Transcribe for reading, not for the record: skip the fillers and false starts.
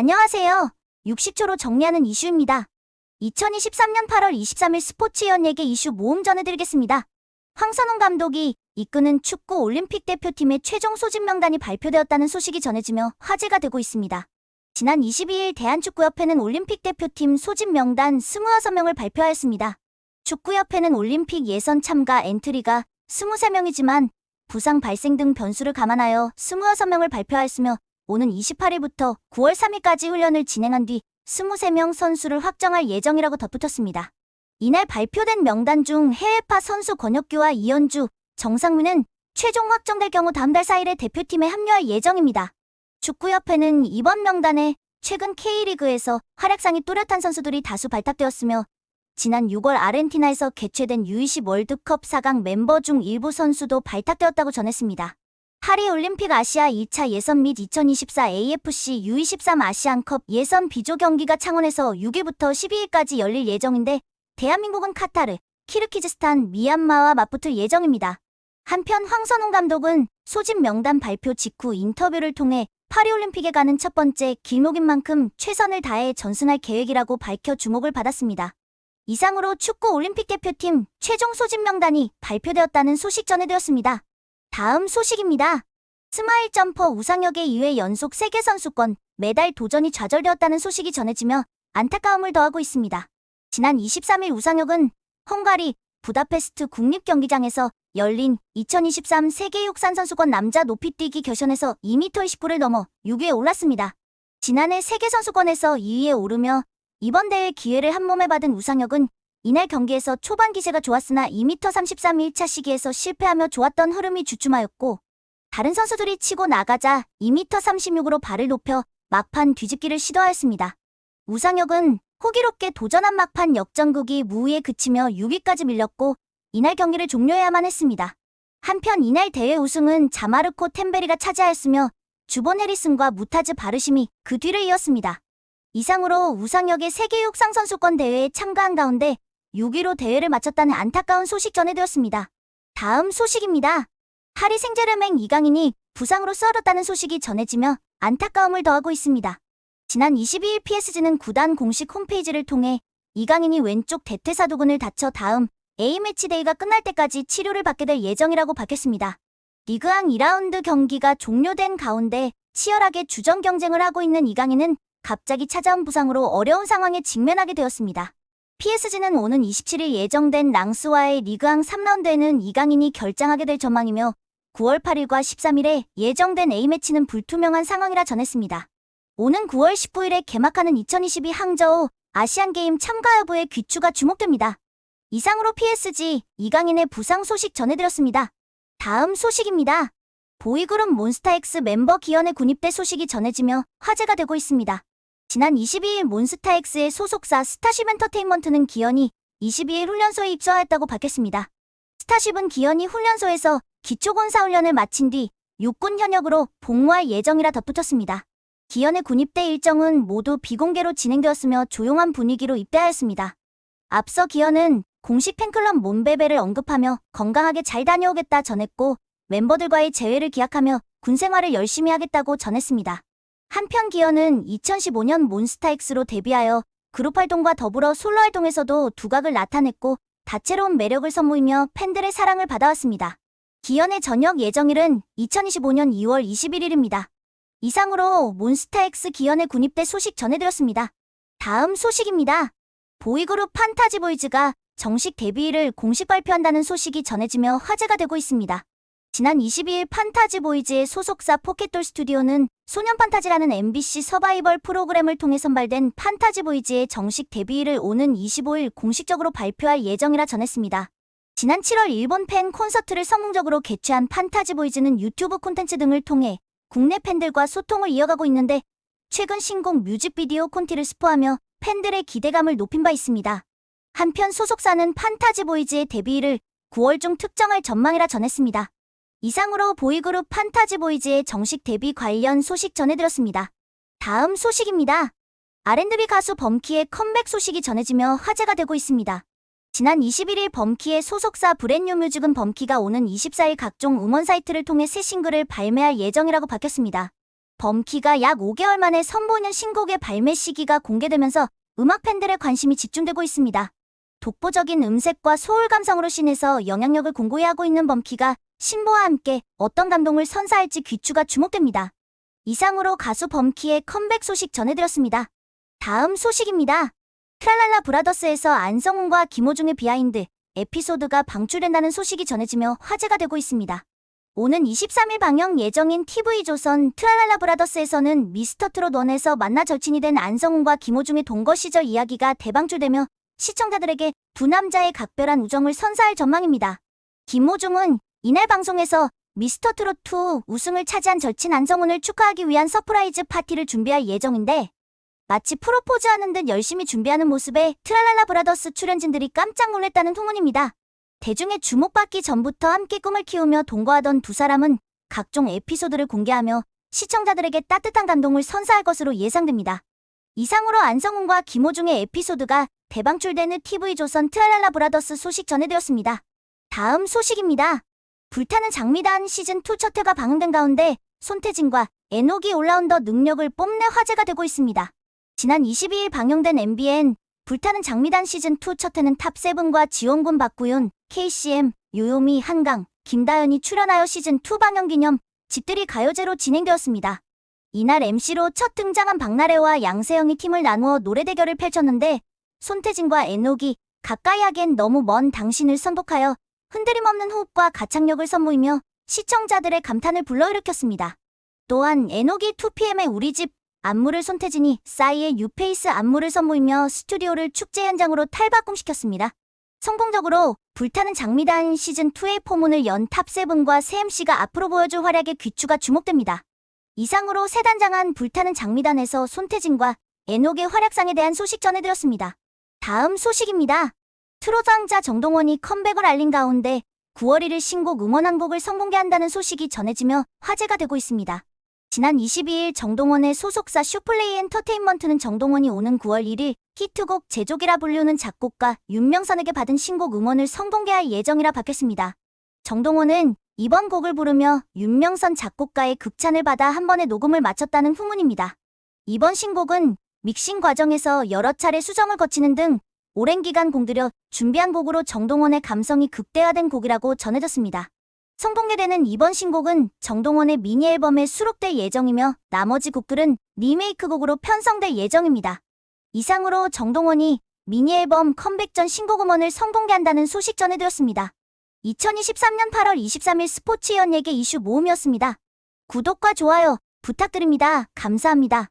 안녕하세요. 60초로 정리하는 이슈입니다. 2023년 8월 23일 스포츠 연예계 이슈 모음 전해드리겠습니다. 황선홍 감독이 이끄는 축구 올림픽 대표팀의 최종 소집 명단이 발표되었다는 소식이 전해지며 화제가 되고 있습니다. 지난 22일 대한축구협회는 올림픽 대표팀 소집 명단 26명을 발표하였습니다. 축구협회는 올림픽 예선 참가 엔트리가 23명이지만 부상 발생 등 변수를 감안하여 26명을 발표하였으며 오는 28일부터 9월 3일까지 훈련을 진행한 뒤 23명 선수를 확정할 예정이라고 덧붙였습니다. 이날 발표된 명단 중 해외파 선수 권혁규와 이현주, 정상민은 최종 확정될 경우 다음 달 4일에 대표팀에 합류할 예정입니다. 축구협회는 이번 명단에 최근 K리그에서 활약상이 또렷한 선수들이 다수 발탁되었으며 지난 6월 아르헨티나에서 개최된 U20 월드컵 4강 멤버 중 일부 선수도 발탁되었다고 전했습니다. 파리올림픽 아시아 2차 예선 및 2024 AFC U23 아시안컵 예선 B조 경기가 창원에서 6일부터 12일까지 열릴 예정인데 대한민국은 카타르, 키르기즈스탄, 미얀마와 맞붙을 예정입니다. 한편 황선홍 감독은 소집 명단 발표 직후 인터뷰를 통해 파리올림픽에 가는 첫 번째 길목인 만큼 최선을 다해 전승할 계획이라고 밝혀 주목을 받았습니다. 이상으로 축구 올림픽 대표팀 최종 소집 명단이 발표되었다는 소식 전해드렸습니다. 다음 소식입니다. 스마일 점퍼 우상혁의 2회 연속 세계선수권 메달 도전이 좌절되었다는 소식이 전해지며 안타까움을 더하고 있습니다. 지난 23일 우상혁은 헝가리 부다페스트 국립경기장에서 열린 2023 세계 육상선수권 남자 높이뛰기 결선에서 2m29를 넘어 6위에 올랐습니다. 지난해 세계선수권에서 2위에 오르며 이번 대회 기회를 한몸에 받은 우상혁은 이날 경기에서 초반 기세가 좋았으나 2m33 1차 시기에서 실패하며 좋았던 흐름이 주춤하였고 다른 선수들이 치고 나가자 2m36으로 발을 높여 막판 뒤집기를 시도하였습니다. 우상혁은 호기롭게 도전한 막판 역전극이 무위에 그치며 6위까지 밀렸고 이날 경기를 종료해야만 했습니다. 한편 이날 대회 우승은 자마르코 템베리가 차지하였으며 주본 해리슨과 무타즈 바르심이 그 뒤를 이었습니다. 이상으로 우상혁의 세계 육상선수권 대회에 참가한 가운데 6위로 대회를 마쳤다는 안타까운 소식 전해드렸습니다. 다음 소식입니다. 파리 생제르맹 이강인이 부상으로 쓰러졌다는 소식이 전해지며 안타까움을 더하고 있습니다. 지난 22일 PSG는 구단 공식 홈페이지를 통해 이강인이 왼쪽 대퇴사두근을 다쳐 다음 A매치데이가 끝날 때까지 치료를 받게 될 예정이라고 밝혔습니다. 리그왕 2라운드 경기가 종료된 가운데 치열하게 주전 경쟁을 하고 있는 이강인은 갑자기 찾아온 부상으로 어려운 상황에 직면하게 되었습니다. PSG는 오는 27일 예정된 랑스와의 리그왕 3라운드에는 이강인이 결장하게 될 전망이며 9월 8일과 13일에 예정된 A매치는 불투명한 상황이라 전했습니다. 오는 9월 19일에 개막하는 2022 항저우 아시안게임 참가 여부에 귀추가 주목됩니다. 이상으로 PSG 이강인의 부상 소식 전해드렸습니다. 다음 소식입니다. 보이그룹 몬스타엑스 멤버 기현의 군입대 소식이 전해지며 화제가 되고 있습니다. 지난 22일 몬스타엑스의 소속사 스타쉽 엔터테인먼트는 기현이 22일 훈련소에 입소하였다고 밝혔습니다. 스타쉽은 기현이 훈련소에서 기초군사 훈련을 마친 뒤 육군 현역으로 복무할 예정이라 덧붙였습니다. 기현의 군입대 일정은 모두 비공개로 진행되었으며 조용한 분위기로 입대하였습니다. 앞서 기현은 공식 팬클럽 몬베베를 언급하며 건강하게 잘 다녀오겠다 전했고 멤버들과의 재회를 기약하며 군 생활을 열심히 하겠다고 전했습니다. 한편 기현은 2015년 몬스타엑스로 데뷔하여 그룹 활동과 더불어 솔로 활동에서도 두각을 나타냈고 다채로운 매력을 선보이며 팬들의 사랑을 받아왔습니다. 기현의 전역 예정일은 2025년 2월 21일입니다. 이상으로 몬스타엑스 기현의 군입대 소식 전해드렸습니다. 다음 소식입니다. 보이그룹 판타지보이즈가 정식 데뷔일을 공식 발표한다는 소식이 전해지며 화제가 되고 있습니다. 지난 22일 판타지보이즈의 소속사 포켓돌 스튜디오는 소년 판타지라는 MBC 서바이벌 프로그램을 통해 선발된 판타지보이즈의 정식 데뷔일을 오는 25일 공식적으로 발표할 예정이라 전했습니다. 지난 7월 일본 팬 콘서트를 성공적으로 개최한 판타지보이즈는 유튜브 콘텐츠 등을 통해 국내 팬들과 소통을 이어가고 있는데 최근 신곡 뮤직비디오 콘티를 스포하며 팬들의 기대감을 높인 바 있습니다. 한편 소속사는 판타지보이즈의 데뷔일을 9월 중 특정할 전망이라 전했습니다. 이상으로 보이그룹 판타지보이즈의 정식 데뷔 관련 소식 전해드렸습니다. 다음 소식입니다. R&B 가수 범키의 컴백 소식이 전해지며 화제가 되고 있습니다. 지난 21일 범키의 소속사 브랜뉴뮤직은 범키가 오는 24일 각종 음원 사이트를 통해 새 싱글을 발매할 예정이라고 밝혔습니다. 범키가 약 5개월 만에 선보이는 신곡의 발매 시기가 공개되면서 음악 팬들의 관심이 집중되고 있습니다. 독보적인 음색과 소울 감성으로 씬에서 영향력을 공고히 하고 있는 범키가 신보와 함께 어떤 감동을 선사할지 귀추가 주목됩니다. 이상으로 가수 범키의 컴백 소식 전해드렸습니다. 다음 소식입니다. 트랄랄라 브라더스에서 안성훈과 김호중의 비하인드 에피소드가 방출된다는 소식이 전해지며 화제가 되고 있습니다. 오는 23일 방영 예정인 TV조선 트랄랄라 브라더스에서는 미스터트롯 1에서 만나 절친이 된 안성훈과 김호중의 동거 시절 이야기가 대방출되며 시청자들에게 두 남자의 각별한 우정을 선사할 전망입니다. 김호중은 이날 방송에서 미스터트롯2 우승을 차지한 절친 안성훈을 축하하기 위한 서프라이즈 파티를 준비할 예정인데 마치 프로포즈하는 듯 열심히 준비하는 모습에 트랄랄라 브라더스 출연진들이 깜짝 놀랐다는 후문입니다. 대중의 주목받기 전부터 함께 꿈을 키우며 동거하던 두 사람은 각종 에피소드를 공개하며 시청자들에게 따뜻한 감동을 선사할 것으로 예상됩니다. 이상으로 안성훈과 김호중의 에피소드가 대방출되는 TV조선 트랄랄라 브라더스 소식 전해드렸습니다. 다음 소식입니다. 불타는 장미단 시즌2 첫 회가 방영된 가운데 손태진과 에녹이 올라운더 능력을 뽐내 화제가 되고 있습니다. 지난 22일 방영된 MBN 불타는 장미단 시즌2 첫 회는 탑7과 지원군, 박구윤, KCM, 요요미, 한강, 김다연이 출연하여 시즌2 방영 기념 집들이 가요제로 진행되었습니다. 이날 MC로 첫 등장한 박나래와 양세형이 팀을 나누어 노래 대결을 펼쳤는데 손태진과 에녹이 가까이 하기엔 너무 먼 당신을 선곡하여 흔들림 없는 호흡과 가창력을 선보이며 시청자들의 감탄을 불러일으켰습니다. 또한 에녹이 2PM의 우리 집 안무를 손태진이 싸이의 뉴페이스 안무를 선보이며 스튜디오를 축제 현장으로 탈바꿈시켰습니다. 성공적으로 불타는 장미단 시즌2의 포문을 연 탑7과 새 MC가 앞으로 보여줄 활약에 귀추가 주목됩니다. 이상으로 새 단장한 불타는 장미단에서 손태진과 에녹의 활약상에 대한 소식 전해드렸습니다. 다음 소식입니다. 트로트 왕자 정동원이 컴백을 알린 가운데 9월 1일 신곡 응원 한 곡을 선공개한다는 소식이 전해지며 화제가 되고 있습니다. 지난 22일 정동원의 소속사 슈플레이 엔터테인먼트는 정동원이 오는 9월 1일 히트곡 제족이라 불리우는 작곡가 윤명선에게 받은 신곡 응원을 선공개할 예정이라 밝혔습니다. 정동원은 이번 곡을 부르며 윤명선 작곡가의 극찬을 받아 한 번에 녹음을 마쳤다는 후문입니다. 이번 신곡은 믹싱 과정에서 여러 차례 수정을 거치는 등 오랜 기간 공들여 준비한 곡으로 정동원의 감성이 극대화된 곡이라고 전해졌습니다. 선공개되는 이번 신곡은 정동원의 미니 앨범에 수록될 예정이며 나머지 곡들은 리메이크 곡으로 편성될 예정입니다. 이상으로 정동원이 미니 앨범 컴백 전 신곡 음원을 선공개한다는 소식 전해드렸습니다. 2023년 8월 23일 스포츠 연예계 이슈 모음이었습니다. 구독과 좋아요 부탁드립니다. 감사합니다.